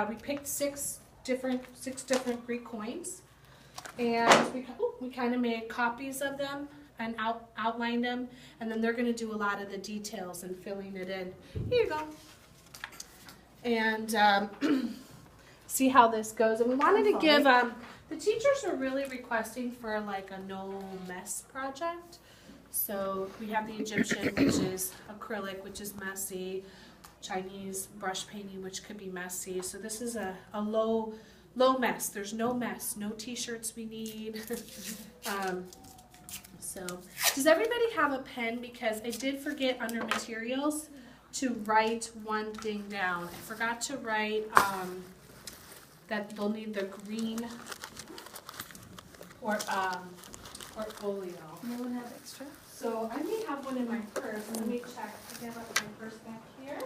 we picked six different Greek coins, and we kind of made copies of them and outlined them, and then they're going to do a lot of the details and filling it in. Here you go. And see how this goes. And we wanted to give, the teachers are really requesting for like a no mess project. So we have the Egyptian, which is acrylic, which is messy, Chinese brush painting, which could be messy. So this is a low mess. There's no mess, no t-shirts we need. So does everybody have a pen? Because I did forget under materials to write one thing down. I forgot to write that they'll need the green portfolio. No one have extra? So I may have one in my purse. Let me check. I have my purse back here.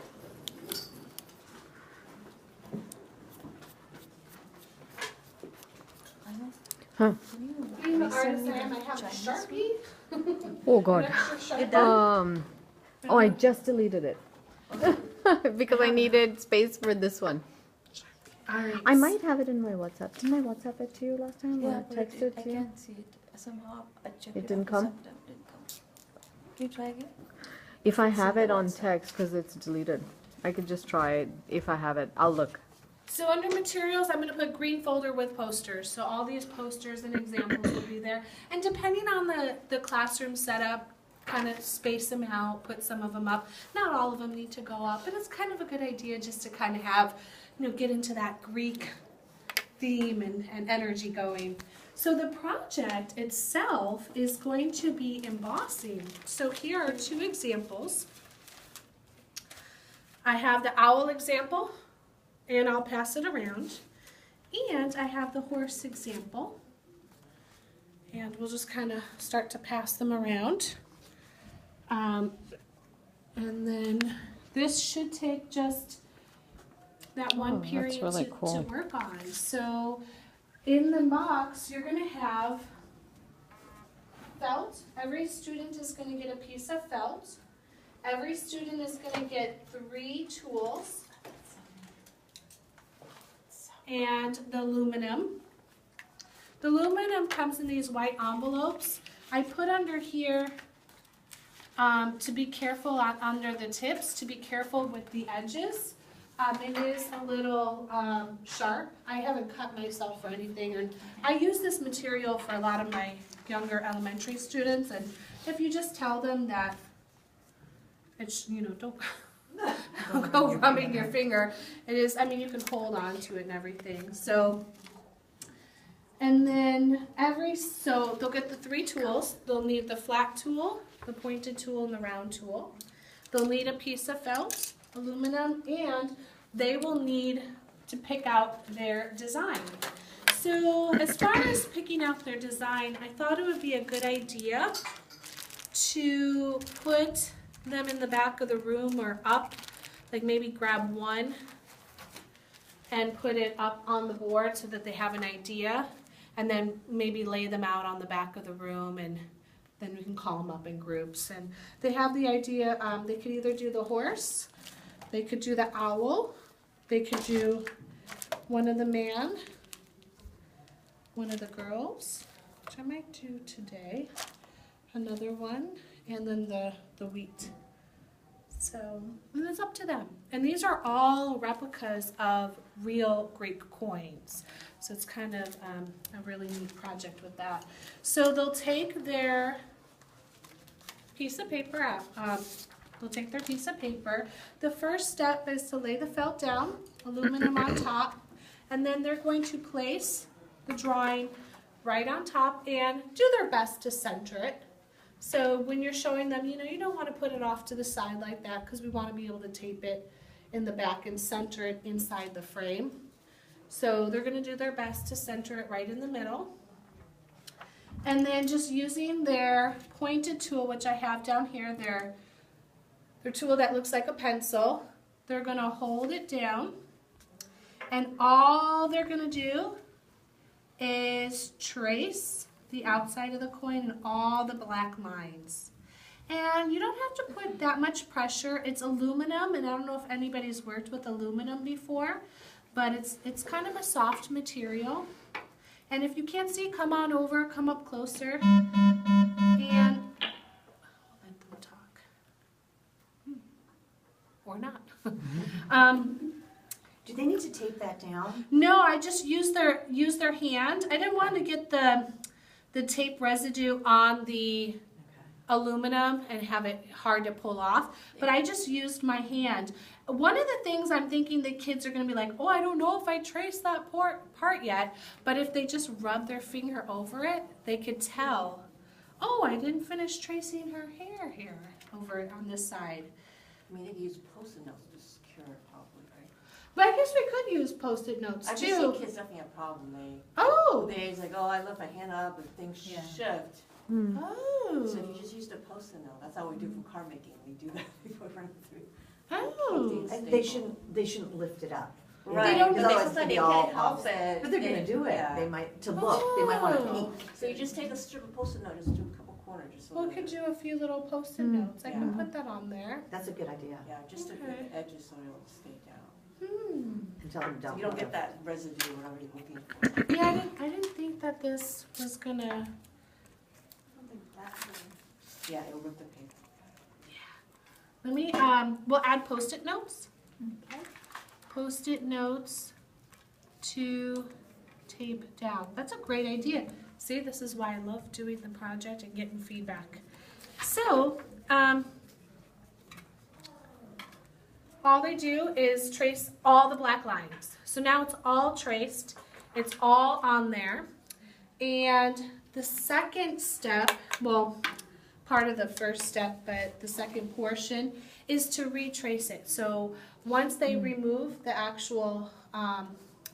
Huh. Being the artist I am, I have a Sharpie. Oh God. An extra Sharpie. Oh, I just deleted it because I needed space for this one. All right. I might have it in my WhatsApp. Didn't I WhatsApp it to you last time? Yeah, Or text it I to you? can't see it. Somehow I checked It didn't come? It didn't come. Can you try again? If I have it on text, because it's deleted, I could just try it. If I have it, I'll look. So under materials, I'm going to put green folder with posters. So all these posters and examples will be there. And depending on the classroom setup, kind of space them out, put some of them up. Not all of them need to go up, but it's kind of a good idea just to kind of have, get into that Greek theme and energy going. So the project itself is going to be embossing. So here are two examples. I have the owl example, and I'll pass it around. And I have the horse example. And we'll just kind of start to pass them around. And then this should take just that one period really to cool. work on. So in the box, you're going to have felt. Every student is going to get a piece of felt. Every student is going to get 3 tools. And the aluminum. The aluminum comes in these white envelopes. I put under here to be careful under the tips, to be careful with the edges. It is a little sharp. I haven't cut myself or anything, and I use this material for a lot of my younger elementary students, and if you just tell them that it's, don't go rubbing your finger. It is, you can hold on to it and everything. So, and then so they'll get the 3 tools. They'll need the flat tool, the pointed tool, and the round tool. They'll need a piece of felt, aluminum, and they will need to pick out their design. So as far as picking out their design, I thought it would be a good idea to put them in the back of the room or up, like maybe grab one and put it up on the board so that they have an idea, and then maybe lay them out on the back of the room, and then we can call them up in groups. And they have the idea, they could either do the horse, they could do the owl, they could do one of the man, one of the girls, which I might do today, another one, and then the wheat. So, and it's up to them. And these are all replicas of real Greek coins. So it's kind of a really neat project with that. So they'll take their piece of paper out. They'll take their piece of paper. The first step is to lay the felt down, aluminum on top, and then they're going to place the drawing right on top and do their best to center it. So when you're showing them, you don't want to put it off to the side like that, because we want to be able to tape it in the back and center it inside the frame. So they're going to do their best to center it right in the middle. And then just using their pointed tool, which I have down here, their tool that looks like a pencil, they're going to hold it down. And all they're going to do is trace the outside of the coin and all the black lines. And you don't have to put that much pressure. It's aluminum, and I don't know if anybody's worked with aluminum before, but it's kind of a soft material. And if you can't see, come on over, come up closer, and let them talk. Or not. Do they need to tape that down? No, I just use their hand. I didn't want to get the tape residue on the aluminum and have it hard to pull off, but I just used my hand. One of the things I'm thinking the kids are going to be like, oh, I don't know if I traced that part yet, but if they just rub their finger over it, they could tell, oh, I didn't finish tracing her hair here over on this side. I mean, they could use Post-it notes to secure it probably, right? But I guess we could use Post-it notes I've too. just seen kids definitely have a problem. Oh! They's like, oh, I left my hand up and things shift. Oh! So if you just use the Post-it note, that's how we do for car making. We do that before we run through. Oh! And They shouldn't lift it up. Right, They don't- because they- otherwise they it'd be can't all help off. it. But they're gonna do it. Yeah. They might, to look, they might wanna Oh. peek. So you just take a strip of Post-it note, just do a couple corners, just so Well, we that could do a few little Post-it notes. I can Yeah. put that on there. That's a good idea. yeah, just to Okay. get the edges so it'll stay down. And tell them So don't. you don't get that residue or whatever you're looking for. Yeah, I didn't think that this was gonna. Yeah, it'll rip the paper. Let me. We'll add Post-it notes. Post-it notes to tape down. That's a great idea. See, this is why I love doing the project and getting feedback. So, all they do is trace all the black lines. So now it's all traced. It's all on there. And the second step, well, part of the first step, but the second portion is to retrace it. So once they remove the actual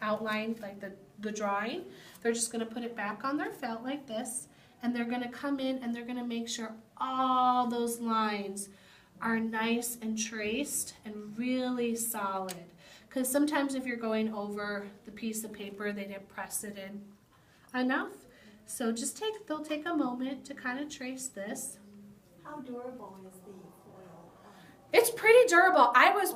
outline, like the drawing, they're just going to put it back on their felt like this, and they're going to come in and they're going to make sure all those lines are nice and traced and really solid. Because sometimes if you're going over the piece of paper, they didn't press it in enough. So just they'll take a moment to kind of trace this. How durable is the foil? It's pretty durable. I was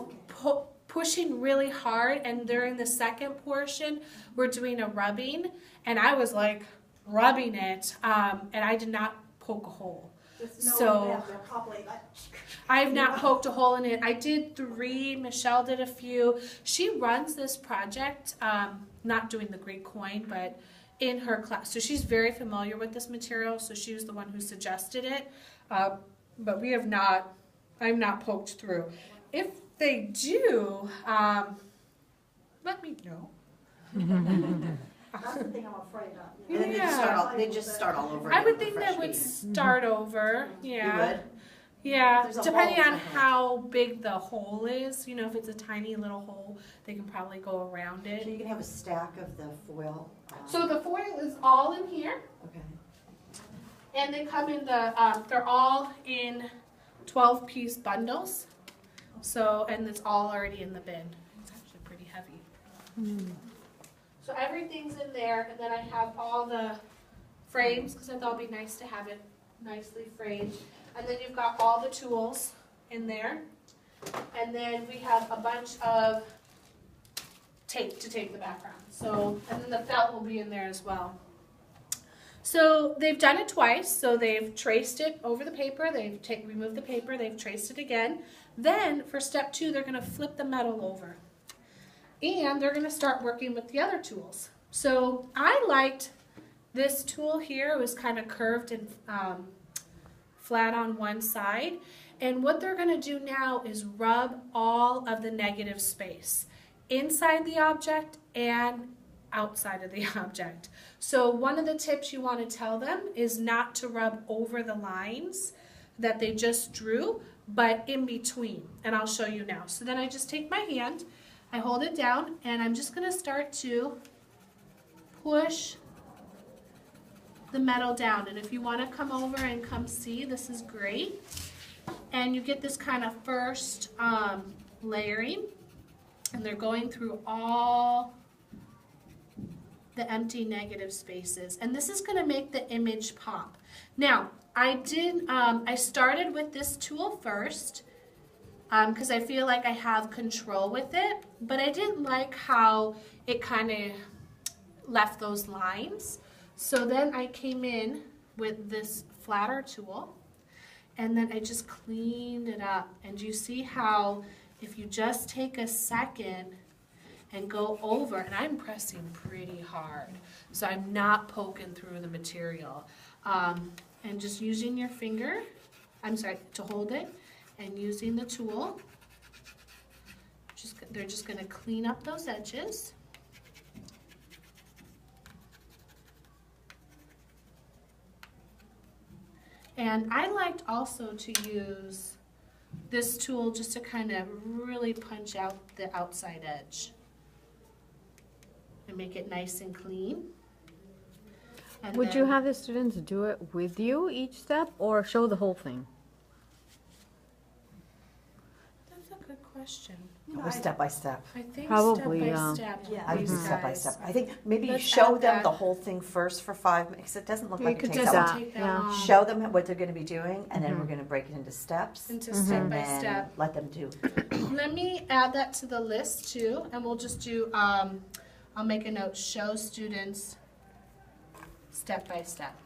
pushing really hard, and during the second portion, we're doing a rubbing, and I was like rubbing it, and I did not poke a hole. So They're probably like, I have not poked a hole in it. I did 3. Michelle did a few. She runs this project, not doing the Greek coin, but in her class. So she's very familiar with this material. So she was the one who suggested it. But we have not. I've not poked through. If they do, let me know. that's the thing I'm afraid of. And then Yeah. they just start all over. I again would with think a they fresh would piece. start over. You Yeah. would? Yeah, There's a depending hole on somewhere. how big the hole is. You know, if it's a tiny little hole, they can probably go around So it. you can have a stack of the foil. So the foil is all in here, Okay. and they come in they're all in 12-piece bundles. So, and it's all already in the bin. It's actually pretty heavy. So everything's in there, and then I have all the frames, because I thought it'd be nice to have it nicely framed. And then you've got all the tools in there. And then we have a bunch of tape to tape the background. So, and then the felt will be in there as well. So they've done it twice. So they've traced it over the paper, they've removed the paper, they've traced it again. Then for step 2, they're going to flip the metal over. And they're going to start working with the other tools. So I liked this tool here. It was kind of curved and flat on one side. And what they're going to do now is rub all of the negative space inside the object and outside of the object. So one of the tips you want to tell them is not to rub over the lines that they just drew, but in between. And I'll show you now. So then I just take my hand, I hold it down, and I'm just going to start to push the metal down. And if you want to come over and come see, this is great. And you get this kind of first layering, and they're going through all the empty negative spaces. And this is going to make the image pop. Now, I started with this tool first because I feel like I have control with it, but I didn't like how it kind of left those lines. So then I came in with this flatter tool, and then I just cleaned it up. And you see how if you just take a second and go over, and I'm pressing pretty hard, so I'm not poking through the material. And just using your finger, to hold it, and using the tool, they're just gonna clean up those edges. And I liked also to use this tool just to kind of really punch out the outside edge and make it nice and clean. And Would you then- have the students do it with you each step or show the whole thing? That's a good question. Or step by step. I think Probably, step by yeah. step. Yeah. I would do these step by guys. step. I think maybe you Let's show add them that. the whole thing first for 5 minutes, 'cause it doesn't look You like it could takes just that long. take that Yeah. long Show them what they're gonna be doing, and then we're gonna break it into steps. into step And by then step. let them do. Let me add that to the list too, and we'll just do, I'll make a note, show students step by step.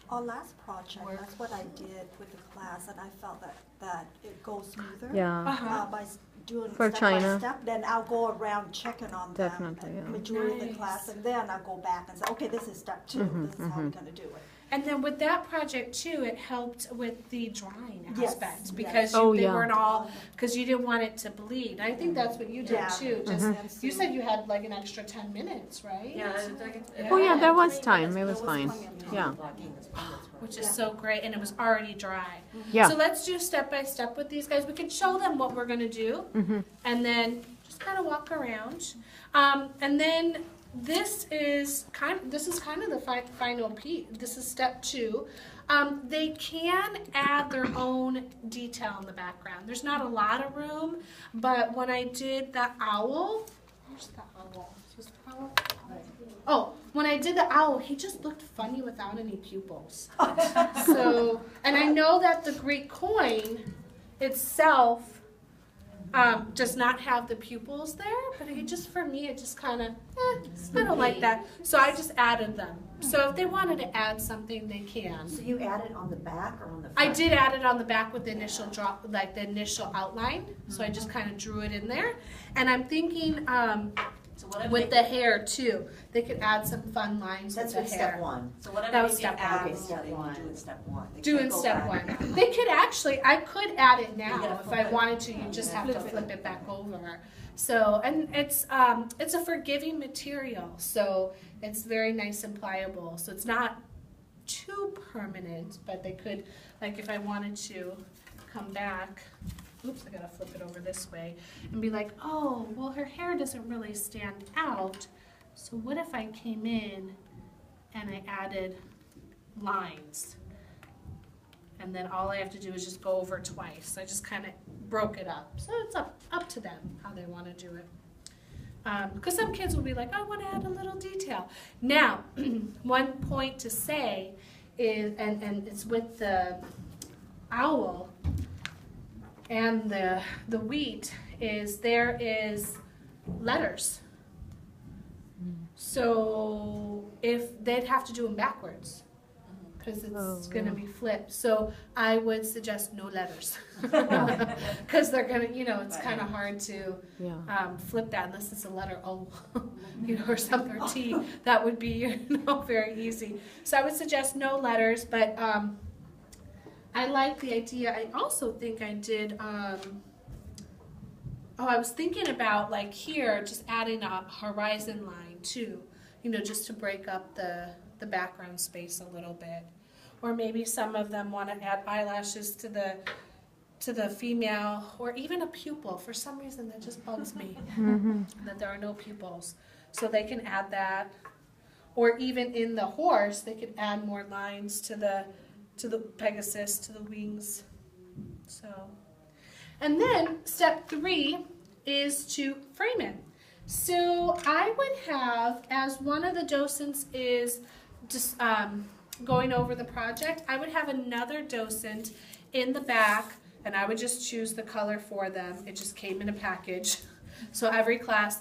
Our last project, that's what I did with the class, and I felt that it goes smoother. Yeah. Uh-huh. By doing For step China. by step, then I'll go around checking on them. Definitely, yeah. Majority of the Nice. class, and then I'll go back and say, okay, this is step 2, this is how we're gonna do it. And then with that project too, it helped with the drawing Yes, aspect yes. because Oh, they yeah. weren't all, because you didn't want it to bleed. I think that's what you did Yeah. too. Just Mhm. you said you had like an extra 10 minutes, right? Oh yeah, there was 20 time. minutes, It was there fine. plenty of time. Yeah. Which is so great, and it was already dry. Yeah. So let's do step by step with these guys. We can show them what we're gonna do, and then just kind of walk around. And then this is kind of the final piece. This is step 2. They can add their own detail in the background. There's not a lot of room, but when I did the owl, where's the owl? Is the owl? Oh, when I did the owl, he just looked funny without any pupils. So, and I know that the Greek coin itself does not have the pupils there, but it just, for me, it just kind of, I don't like that. So I just added them. So if they wanted to add something, they can. So you add it on the back or on the front? I did add it on the back with the initial drop, like the initial outline. So I just kind of drew it in there. And I'm thinking with the hair too, they could add some fun lines That's with with the step hair. 1. So whatever That was you step add, one. Okay, step they one. do in step 1. They Do can't in go step back. 1. They could actually, I could add it now gotta if flip I it. wanted to. You just have to flip it back over. So, and it's a forgiving material, so it's very nice and pliable. So it's not too permanent, but they could, like if I wanted to come back, oops, I gotta flip it over this way, and be like, oh, well her hair doesn't really stand out, so what if I came in and I added lines? And then all I have to do is just go over twice. I just kind of broke it up. So it's up to them how they want to do it. Because some kids will be like, I want to add a little detail. Now, one point to say is, and it's with the owl and the wheat, is there is letters. So if they'd have to do them backwards, because it's going to be flipped. So I would suggest no letters, because they're going to, it's kind of hard to flip that unless it's a letter O, or something, or T. That would be, very easy. So I would suggest no letters, but I like the idea. I also think I did, I was thinking about, like here, just adding a horizon line too, just to break up the background space a little bit. Or maybe some of them want to add eyelashes to the female, or even a pupil. For some reason that just bugs me, that there are no pupils. So they can add that. Or even in the horse, they could add more lines to the Pegasus, to the wings. So, and then step 3 is to frame it. So I would have, as one of the docents is just going over the project, I would have another docent in the back, and I would just choose the color for them. It just came in a package. So every class,